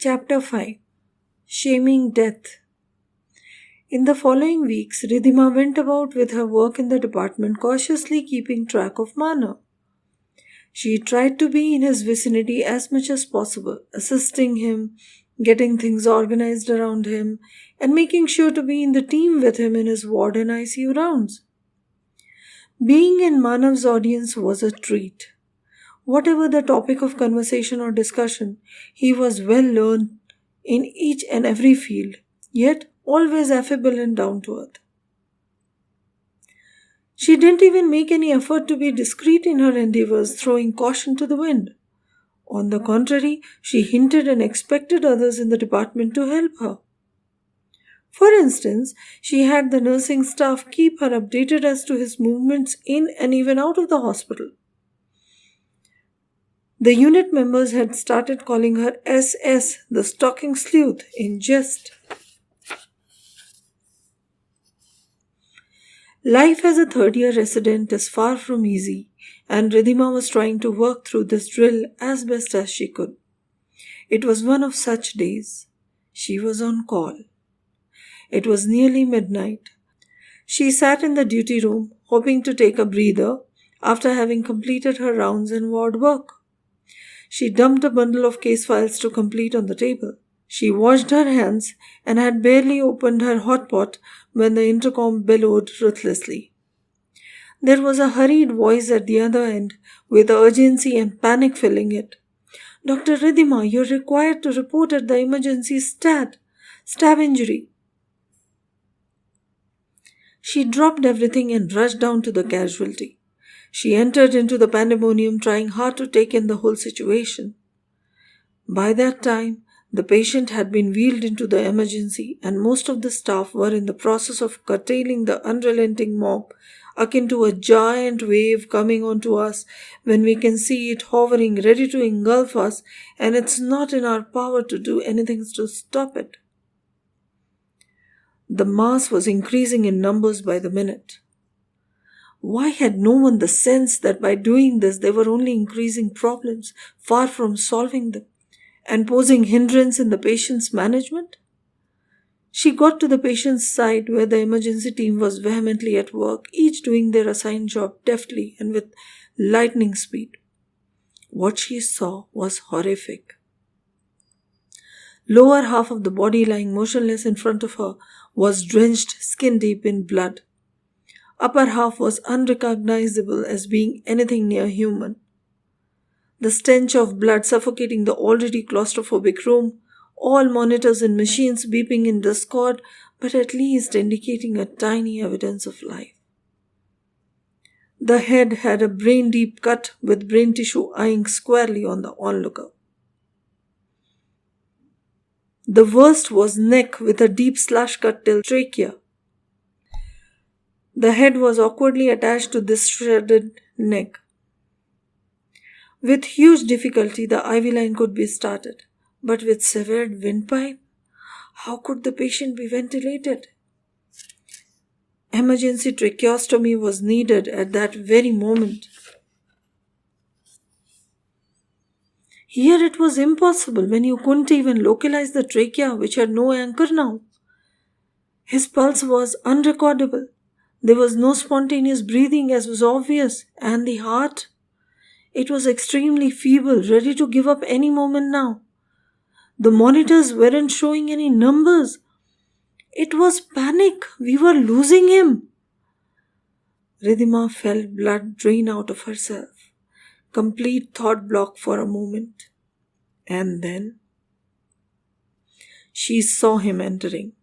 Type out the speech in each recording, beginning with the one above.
Chapter 5 Shaming Death. In the following weeks, Ridhima went about with her work in the department, cautiously keeping track of Mana. She tried to be in his vicinity as much as possible, assisting him, getting things organized around him, and making sure to be in the team with him in his ward and ICU rounds. Being in Manav's audience was a treat. Whatever the topic of conversation or discussion, he was well learned in each and every field, yet always affable and down to earth. She didn't even make any effort to be discreet in her endeavors, throwing caution to the wind. On the contrary, she hinted and expected others in the department to help her. For instance, she had the nursing staff keep her updated as to his movements in and even out of the hospital. The unit members had started calling her SS, the stocking sleuth, in jest. Life as a third-year resident is far from easy, and Ridhima was trying to work through this drill as best as she could. It was one of such days. She was on call. It was nearly midnight. She sat in the duty room, hoping to take a breather after having completed her rounds and ward work. She dumped a bundle of case files to complete on the table. She washed her hands and had barely opened her hot pot when the intercom bellowed ruthlessly. There was a hurried voice at the other end, with urgency and panic filling it. "Dr. Ridhima, you're required to report at the emergency stab injury." She dropped everything and rushed down to the casualty. She entered into the pandemonium, trying hard to take in the whole situation. By that time, the patient had been wheeled into the emergency, and most of the staff were in the process of curtailing the unrelenting mob, akin to a giant wave coming onto us when we can see it hovering ready to engulf us, and it's not in our power to do anything to stop it. The mass was increasing in numbers by the minute. Why had no one the sense that by doing this they were only increasing problems, far from solving them, and posing hindrance in the patient's management? She got to the patient's side where the emergency team was vehemently at work, each doing their assigned job deftly and with lightning speed. What she saw was horrific. Lower half of the body lying motionless in front of her was drenched skin deep in blood. Upper half was unrecognizable as being anything near human. The stench of blood suffocating the already claustrophobic room, all monitors and machines beeping in discord, but at least indicating a tiny evidence of life. The head had a brain-deep cut with brain tissue eyeing squarely on the onlooker. The worst was neck with a deep slash cut till trachea. The head was awkwardly attached to this shredded neck. With huge difficulty, the IV line could be started, but with severed windpipe, how could the patient be ventilated? Emergency tracheostomy was needed at that very moment. Here it was impossible when you couldn't even localize the trachea, which had no anchor now. His pulse was unrecordable. There was no spontaneous breathing, as was obvious, and the heart? It was extremely feeble, ready to give up any moment now. The monitors weren't showing any numbers. It was panic. We were losing him. Ridhima felt blood drain out of herself. Complete thought block for a moment. And then she saw him entering.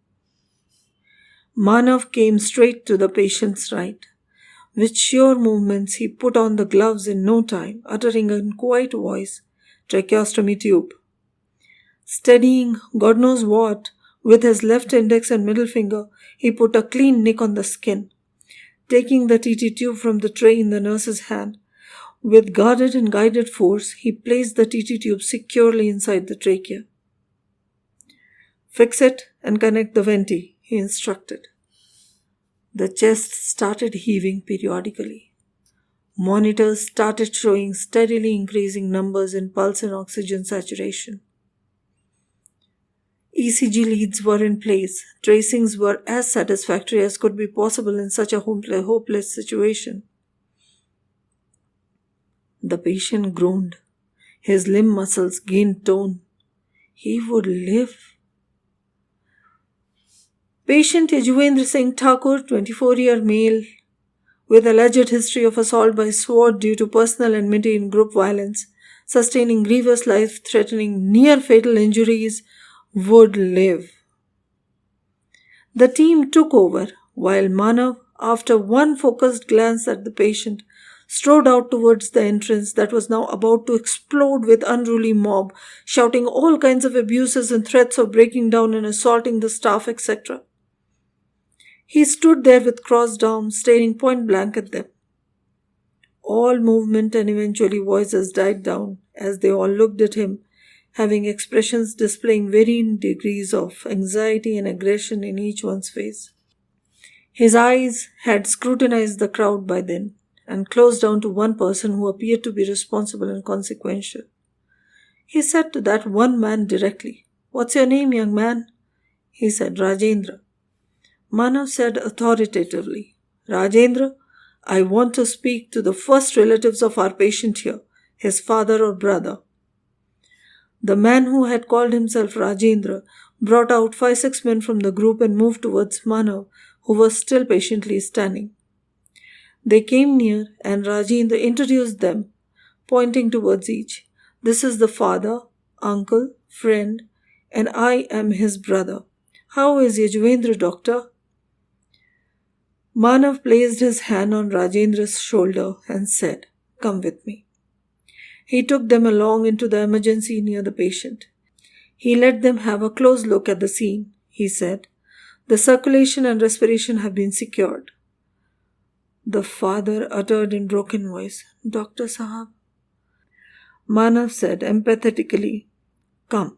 Manav came straight to the patient's right. With sure movements, he put on the gloves in no time, uttering a quiet voice, "Tracheostomy tube." Steadying God knows what, with his left index and middle finger, he put a clean nick on the skin. Taking the TT tube from the tray in the nurse's hand, with guarded and guided force, he placed the TT tube securely inside the trachea. "Fix it and connect the venti," he instructed. The chest started heaving periodically. Monitors started showing steadily increasing numbers in pulse and oxygen saturation. ECG leads were in place. Tracings were as satisfactory as could be possible in such a hopeless situation. The patient groaned. His limb muscles gained tone. He would live. Patient Yajuvendra Singh Thakur, 24-year male, with alleged history of assault by sword due to personal enmity in group violence, sustaining grievous life-threatening near-fatal injuries, would live. The team took over, while Manav, after one focused glance at the patient, strode out towards the entrance that was now about to explode with unruly mob, shouting all kinds of abuses and threats of breaking down and assaulting the staff, etc. He stood there with crossed arms, staring point blank at them. All movement and eventually voices died down as they all looked at him, having expressions displaying varying degrees of anxiety and aggression in each one's face. His eyes had scrutinized the crowd by then and closed down to one person who appeared to be responsible and consequential. He said to that one man directly, "What's your name, young man?" He said, "Rajendra." Manav said authoritatively, "Rajendra, I want to speak to the first relatives of our patient here, his father or brother." The man who had called himself Rajendra brought out 5-6 men from the group and moved towards Manav, who was still patiently standing. They came near and Rajendra introduced them, pointing towards each. "This is the father, uncle, friend, and I am his brother. How is Yajuvendra, doctor?" Manav placed his hand on Rajendra's shoulder and said, "Come with me." He took them along into the emergency near the patient. He let them have a close look at the scene. He said, "The circulation and respiration have been secured." The father uttered in broken voice, "Doctor Sahab." Manav said empathetically, "Come."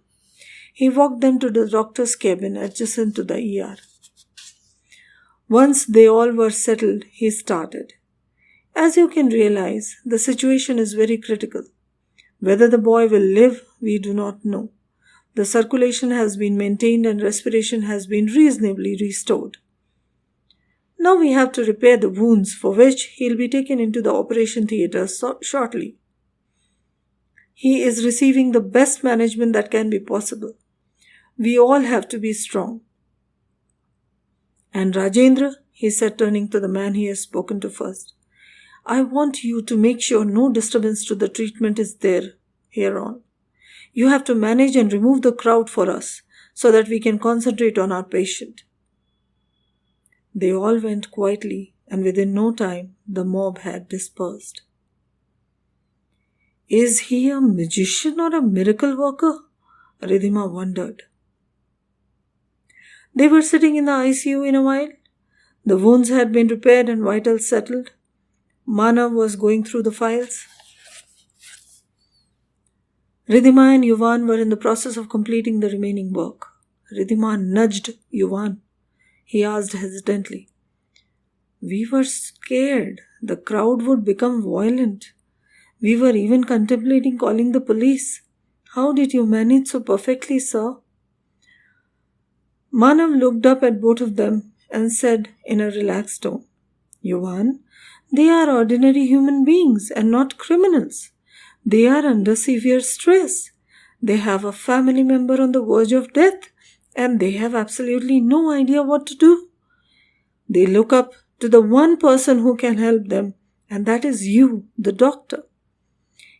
He walked them to the doctor's cabin adjacent to the ER. Once they all were settled, he started. "As you can realize, the situation is very critical. Whether the boy will live, we do not know. The circulation has been maintained and respiration has been reasonably restored. Now we have to repair the wounds, for which he will be taken into the operation theatre shortly. He is receiving the best management that can be possible. We all have to be strong. And Rajendra," he said, turning to the man he had spoken to first, "I want you to make sure no disturbance to the treatment is there here on. You have to manage and remove the crowd for us so that we can concentrate on our patient." They all went quietly, and within no time the mob had dispersed. "Is he a magician or a miracle worker?" Ridhima wondered. They were sitting in the ICU in a while. The wounds had been repaired and vitals settled. Manav was going through the files. Ridhima and Yuvan were in the process of completing the remaining work. Ridhima nudged Yuvan. He asked hesitantly, "We were scared the crowd would become violent. We were even contemplating calling the police. How did you manage so perfectly, sir?" Manav looked up at both of them and said in a relaxed tone, "Yuvan, they are ordinary human beings and not criminals. They are under severe stress. They have a family member on the verge of death and they have absolutely no idea what to do. They look up to the one person who can help them, and that is you, the doctor.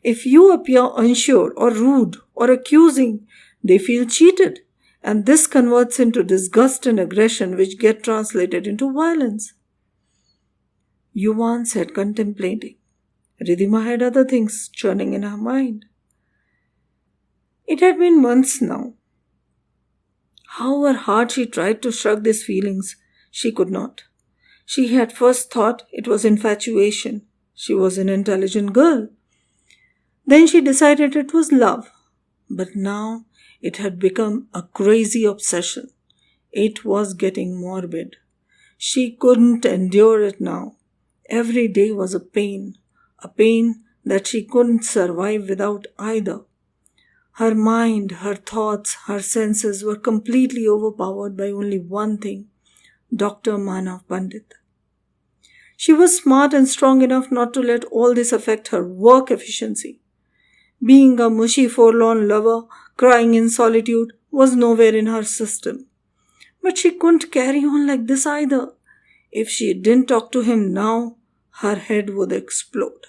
If you appear unsure or rude or accusing, they feel cheated. And this converts into disgust and aggression, which get translated into violence." Yuvan said, contemplating. Ridhima had other things churning in her mind. It had been months now. However hard she tried to shrug these feelings, she could not. She had first thought it was infatuation. She was an intelligent girl. Then she decided it was love. But now it had become a crazy obsession. It was getting morbid. She couldn't endure it now. Every day was a pain that she couldn't survive without either. Her mind, her thoughts, her senses were completely overpowered by only one thing: Dr. Manav Pandit. She was smart and strong enough not to let all this affect her work efficiency. Being a mushy, forlorn lover, crying in solitude, was nowhere in her system. But she couldn't carry on like this either. If she didn't talk to him now, her head would explode.